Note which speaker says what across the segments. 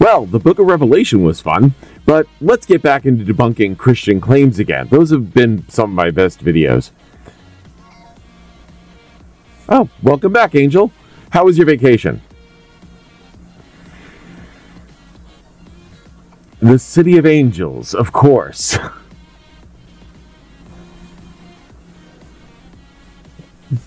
Speaker 1: Well, the Book of Revelation was fun, but let's get back into debunking Christian claims again. Those have been some of my best videos. Oh, welcome back, Angel. How was your vacation? The City of Angels, of course.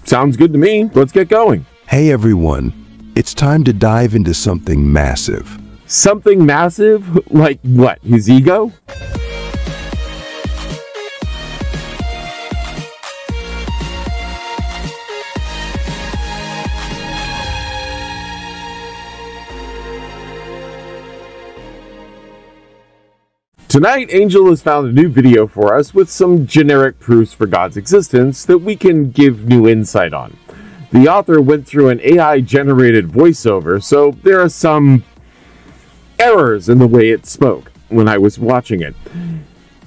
Speaker 1: Sounds good to me. Let's get going.
Speaker 2: Hey everyone, it's time to dive into something massive.
Speaker 1: Something massive? Like what? His ego? Tonight, Angel has found a new video for us with some generic proofs for God's existence that we can give new insight on. The author went through an AI-generated voiceover, so there are some errors in the way it spoke when I was watching it.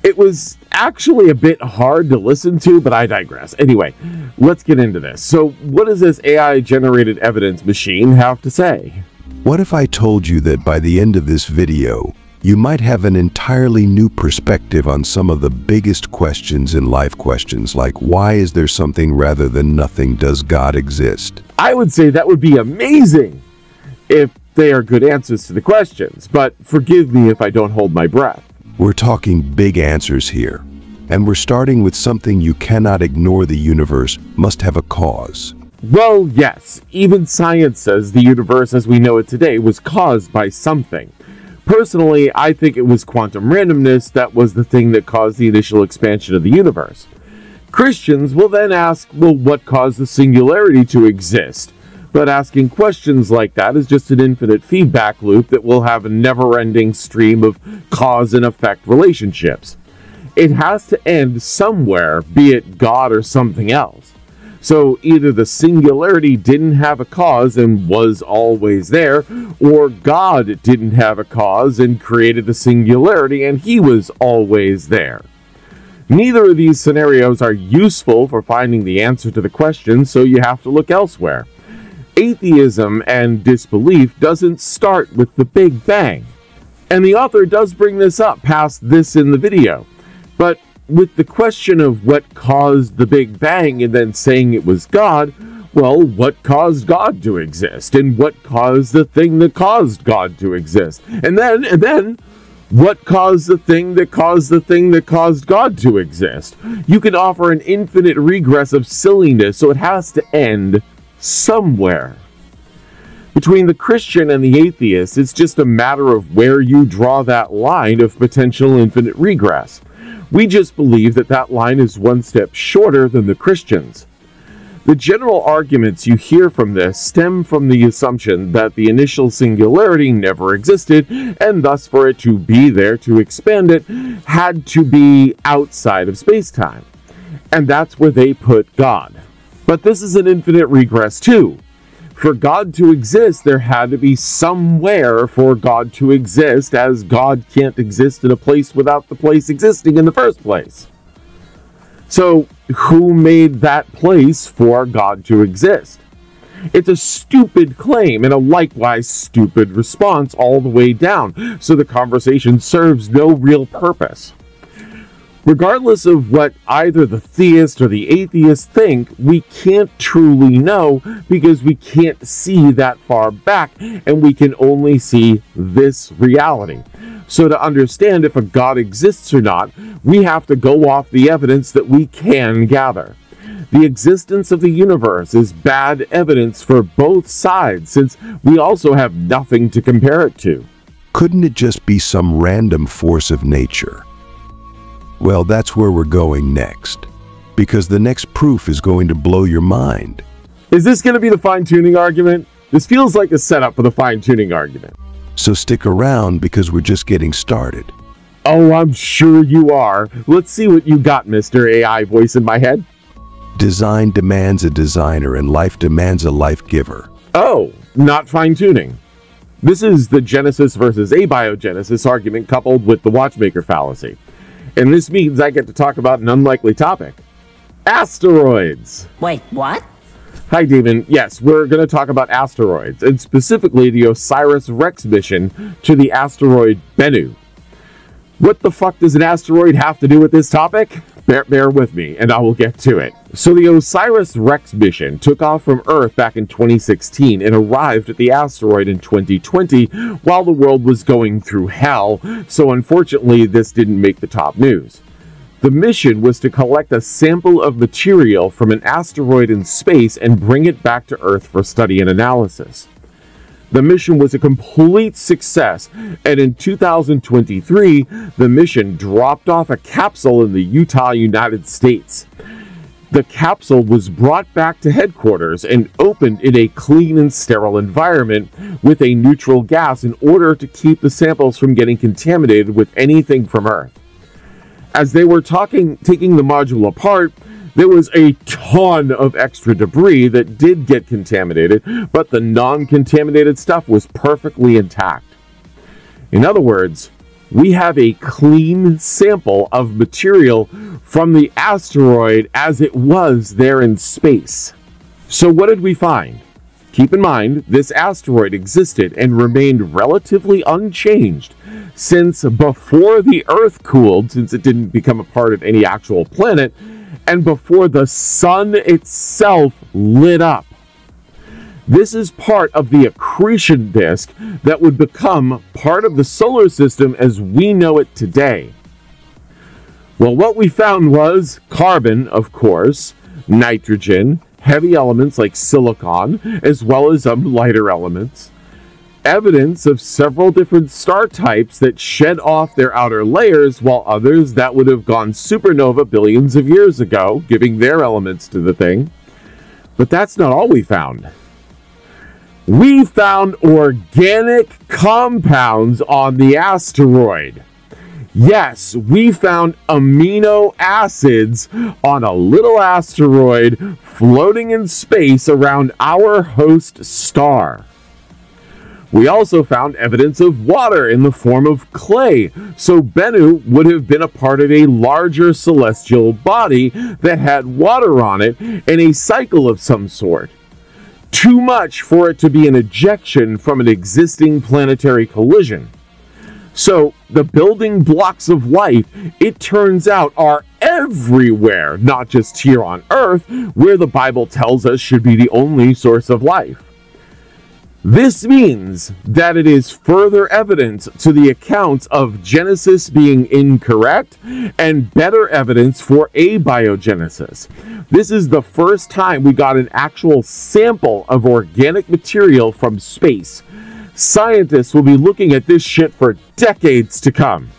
Speaker 1: It was actually a bit hard to listen to, but I digress. Anyway, let's get into this. So, what does this AI-generated evidence machine have to say?
Speaker 2: What if I told you that by the end of this video, you might have an entirely new perspective on some of the biggest questions in life, questions like why is there something rather than nothing? Does God exist?
Speaker 1: I would say that would be amazing if they are good answers to the questions, but forgive me if I don't hold my breath.
Speaker 2: We're talking big answers here, and we're starting with something you cannot ignore. The universe must have a cause.
Speaker 1: Well, yes, even science says the universe as we know it today was caused by something. Personally, I think it was quantum randomness that was the thing that caused the initial expansion of the universe. Christians will then ask, well, what caused the singularity to exist? But asking questions like that is just an infinite feedback loop that will have a never-ending stream of cause and effect relationships. It has to end somewhere, be it God or something else. So either the singularity didn't have a cause and was always there, or God didn't have a cause and created the singularity and he was always there. Neither of these scenarios are useful for finding the answer to the question, so you have to look elsewhere. Atheism and disbelief doesn't start with the Big Bang. And the author does bring this up past this in the video. But with the question of what caused the Big Bang and then saying it was God, well, what caused God to exist? And what caused the thing that caused God to exist? And then, what caused the thing that caused the thing that caused God to exist? You can offer an infinite regress of silliness, so it has to end somewhere. Between the Christian and the atheist, it's just a matter of where you draw that line of potential infinite regress. We just believe that that line is one step shorter than the Christians. The general arguments you hear from this stem from the assumption that the initial singularity never existed, and thus for it to be there to expand it had to be outside of space-time. And that's where they put God. But this is an infinite regress too. For God to exist, there had to be somewhere for God to exist, as God can't exist in a place without the place existing in the first place. So, who made that place for God to exist? It's a stupid claim and a likewise stupid response all the way down, so the conversation serves no real purpose. Regardless of what either the theist or the atheist think, we can't truly know because we can't see that far back and we can only see this reality. So to understand if a God exists or not, we have to go off the evidence that we can gather. The existence of the universe is bad evidence for both sides since we also have nothing to compare it to.
Speaker 2: Couldn't it just be some random force of nature? Well, that's where we're going next, because the next proof is going to blow your mind.
Speaker 1: Is this going to be the fine-tuning argument? This feels like a setup for the fine-tuning argument.
Speaker 2: So stick around because we're just getting started.
Speaker 1: Oh, I'm sure you are. Let's see what you got, Mr. AI voice in my head.
Speaker 2: Design demands a designer and life demands a life giver.
Speaker 1: Oh, not fine-tuning. This is the Genesis versus abiogenesis argument coupled with the watchmaker fallacy. And this means I get to talk about an unlikely topic. Asteroids.
Speaker 3: Wait, what?
Speaker 1: Hi, Damon. Yes, we're going to talk about asteroids, and specifically the OSIRIS-REx mission to the asteroid Bennu. What the fuck does an asteroid have to do with this topic? Bear with me, and I will get to it. So the OSIRIS-REx mission took off from Earth back in 2016 and arrived at the asteroid in 2020 while the world was going through hell, so unfortunately this didn't make the top news. The mission was to collect a sample of material from an asteroid in space and bring it back to Earth for study and analysis. The mission was a complete success, and in 2023, the mission dropped off a capsule in the Utah, United States. The capsule was brought back to headquarters and opened in a clean and sterile environment with a neutral gas in order to keep the samples from getting contaminated with anything from Earth. As they were taking the module apart, there was a ton of extra debris that did get contaminated, but the non-contaminated stuff was perfectly intact. In other words, we have a clean sample of material from the asteroid as it was there in space. So what did we find? Keep in mind, this asteroid existed and remained relatively unchanged since before the Earth cooled, since it didn't become a part of any actual planet, and before the sun itself lit up. This is part of the accretion disk that would become part of the solar system as we know it today. Well, what we found was carbon, of course, nitrogen, heavy elements like silicon, as well as some lighter elements, evidence of several different star types that shed off their outer layers, while others that would have gone supernova billions of years ago, giving their elements to the thing. But that's not all we found. We found organic compounds on the asteroid. Yes, we found amino acids on a little asteroid floating in space around our host star. We also found evidence of water in the form of clay, so Bennu would have been a part of a larger celestial body that had water on it in a cycle of some sort. Too much for it to be an ejection from an existing planetary collision. So, the building blocks of life, it turns out, are everywhere, not just here on Earth, where the Bible tells us should be the only source of life. This means that it is further evidence to the accounts of Genesis being incorrect and better evidence for abiogenesis. This is the first time we got an actual sample of organic material from space. Scientists will be looking at this shit for decades to come.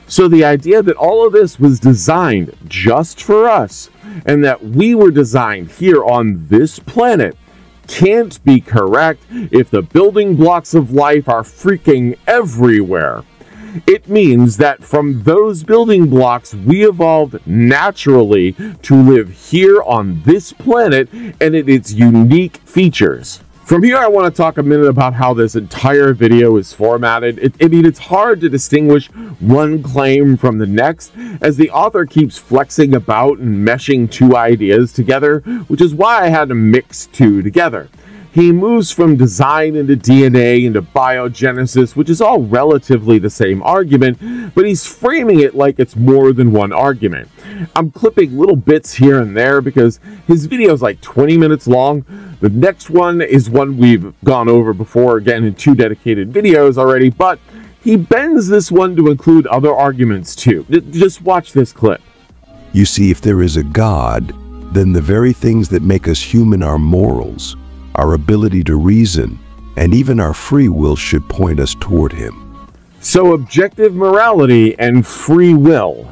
Speaker 1: So the idea that all of this was designed just for us and that we were designed here on this planet can't be correct if the building blocks of life are freaking everywhere. It means that from those building blocks we evolved naturally to live here on this planet and its unique features. From here, I want to talk a minute about how this entire video is formatted. It's hard to distinguish one claim from the next, as the author keeps flexing about and meshing two ideas together, which is why I had to mix two together. He moves from design into DNA into biogenesis, which is all relatively the same argument, but he's framing it like it's more than one argument. I'm clipping little bits here and there because his video is like 20 minutes long. The next one is one we've gone over before, again in two dedicated videos already, but he bends this one to include other arguments too. Just watch this clip.
Speaker 2: You see, if there is a God, then the very things that make us human, our morals, our ability to reason, and even our free will should point us toward him.
Speaker 1: So objective morality and free will.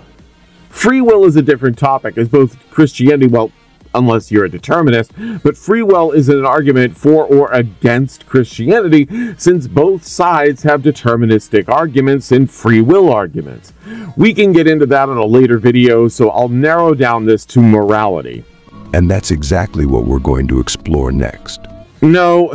Speaker 1: Free will is a different topic, as both Christianity, well, unless you're a determinist, but free will is an argument for or against Christianity, since both sides have deterministic arguments and free will arguments. We can get into that in a later video, so I'll narrow down this to morality.
Speaker 2: And that's exactly what we're going to explore next.
Speaker 1: No,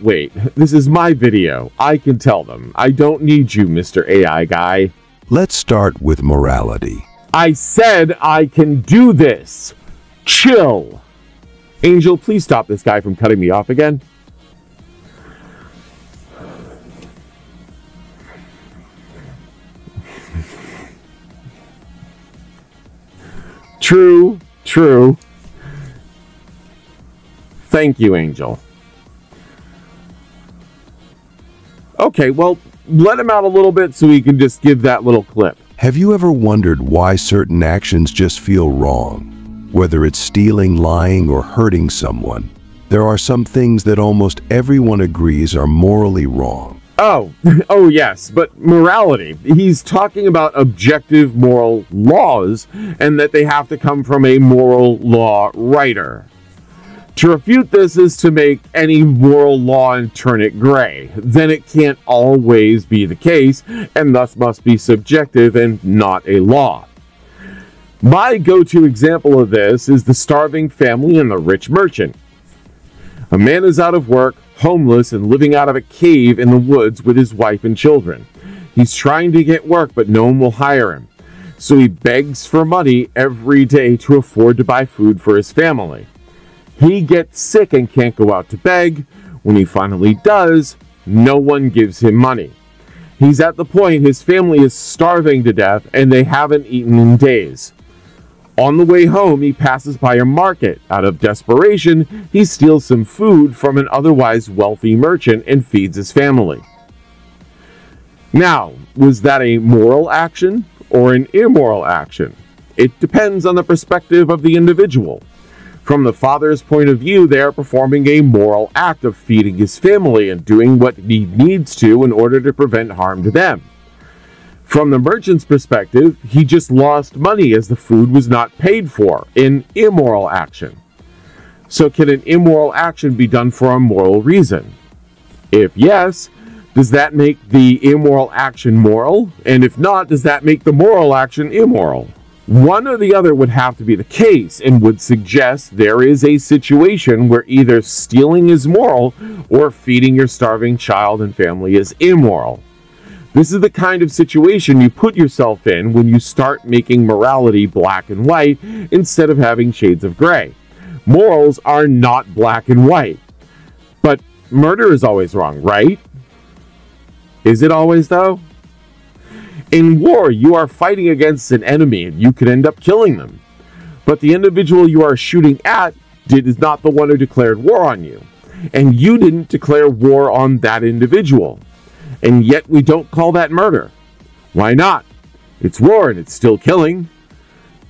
Speaker 1: wait. This is my video. I can tell them. I don't need you, Mr. AI guy.
Speaker 2: Let's start with morality.
Speaker 1: I said I can do this. Chill. Angel, please stop this guy from cutting me off again. True, true. Thank you, Angel. Okay, well, let him out a little bit so he can just give that little clip.
Speaker 2: Have you ever wondered why certain actions just feel wrong? Whether it's stealing, lying, or hurting someone, there are some things that almost everyone agrees are morally wrong.
Speaker 1: Oh, oh yes, but morality. He's talking about objective moral laws and that they have to come from a moral law writer. To refute this is to make any moral law and turn it gray. Then it can't always be the case, and thus must be subjective and not a law. My go-to example of this is the starving family and the rich merchant. A man is out of work, homeless, and living out of a cave in the woods with his wife and children. He's trying to get work, but no one will hire him. So he begs for money every day to afford to buy food for his family. He gets sick and can't go out to beg. When he finally does, no one gives him money. He's at the point his family is starving to death and they haven't eaten in days. On the way home, he passes by a market. Out of desperation, he steals some food from an otherwise wealthy merchant and feeds his family. Now, was that a moral action or an immoral action? It depends on the perspective of the individual. From the father's point of view, they are performing a moral act of feeding his family and doing what he needs to in order to prevent harm to them. From the merchant's perspective, he just lost money as the food was not paid for, an immoral action. So can an immoral action be done for a moral reason? If yes, does that make the immoral action moral? And if not, does that make the moral action immoral? One or the other would have to be the case and would suggest there is a situation where either stealing is moral or feeding your starving child and family is immoral. This is the kind of situation you put yourself in when you start making morality black and white instead of having shades of gray. Morals are not black and white. But murder is always wrong, right? Is it always, though? In war, you are fighting against an enemy and you could end up killing them. But the individual you are shooting at is not the one who declared war on you. And you didn't declare war on that individual. And yet we don't call that murder. Why not? It's war and it's still killing.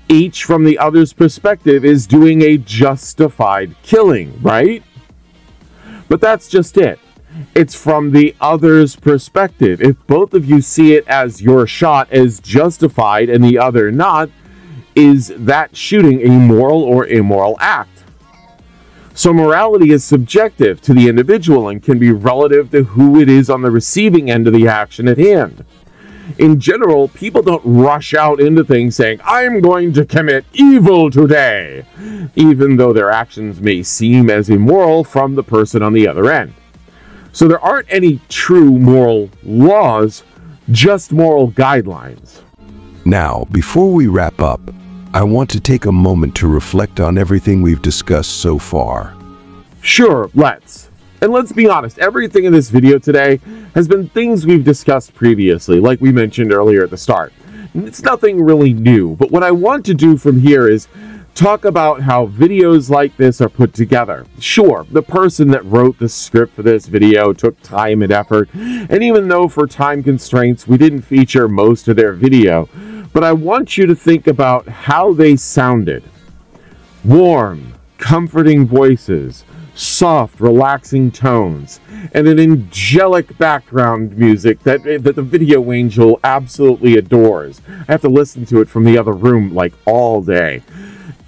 Speaker 1: Each from the other's perspective is doing a justified killing, right? But that's just it. It's from the other's perspective. If both of you see it as your shot as justified and the other not, is that shooting a moral or immoral act? So morality is subjective to the individual and can be relative to who it is on the receiving end of the action at hand. In general, people don't rush out into things saying, I'm going to commit evil today, even though their actions may seem as immoral from the person on the other end. So there aren't any true moral laws, just moral guidelines.
Speaker 2: Now, before we wrap up, I want to take a moment to reflect on everything we've discussed so far.
Speaker 1: Sure, let's. And let's be honest, everything in this video today has been things we've discussed previously, like we mentioned earlier at the start. It's nothing really new, but what I want to do from here is talk about how videos like this are put together. Sure, the person that wrote the script for this video took time and effort, and even though for time constraints we didn't feature most of their video, but I want you to think about how they sounded. Warm, comforting voices, soft, relaxing tones, and an angelic background music that the video angel absolutely adores. I have to listen to it from the other room like all day.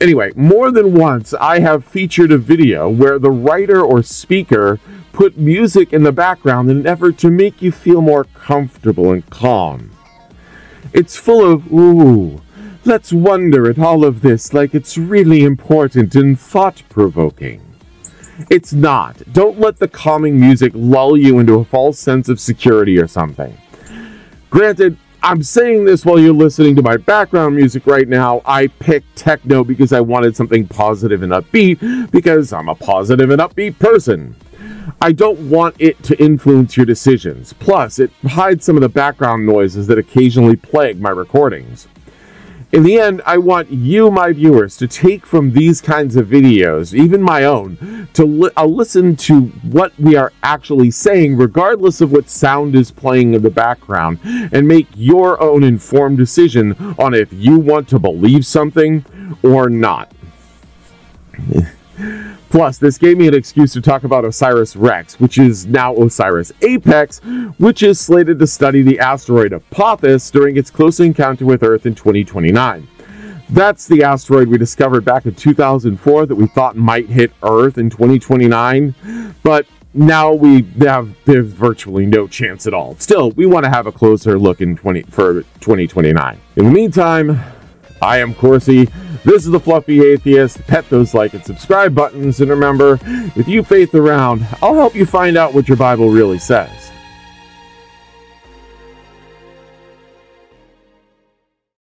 Speaker 1: Anyway, more than once I have featured a video where the writer or speaker put music in the background in an effort to make you feel more comfortable and calm. It's full of, ooh, let's wonder at all of this like it's really important and thought-provoking. It's not. Don't let the calming music lull you into a false sense of security or something. Granted, I'm saying this while you're listening to my background music right now. I picked techno because I wanted something positive and upbeat, because I'm a positive and upbeat person. I don't want it to influence your decisions. Plus, it hides some of the background noises that occasionally plague my recordings. In the end, I want you, my viewers, to take from these kinds of videos, even my own, to listen to what we are actually saying, regardless of what sound is playing in the background, and make your own informed decision on if you want to believe something or not. Plus, this gave me an excuse to talk about OSIRIS-REx, which is now OSIRIS-APEX, which is slated to study the asteroid Apophis during its close encounter with Earth in 2029. That's the asteroid we discovered back in 2004 that we thought might hit Earth in 2029, but now there's virtually no chance at all. Still, we want to have a closer look for 2029. In the meantime, I am Corsi. This is the Fluffy Atheist. Pet those like and subscribe buttons, and remember, if you faith around, I'll help you find out what your Bible really says.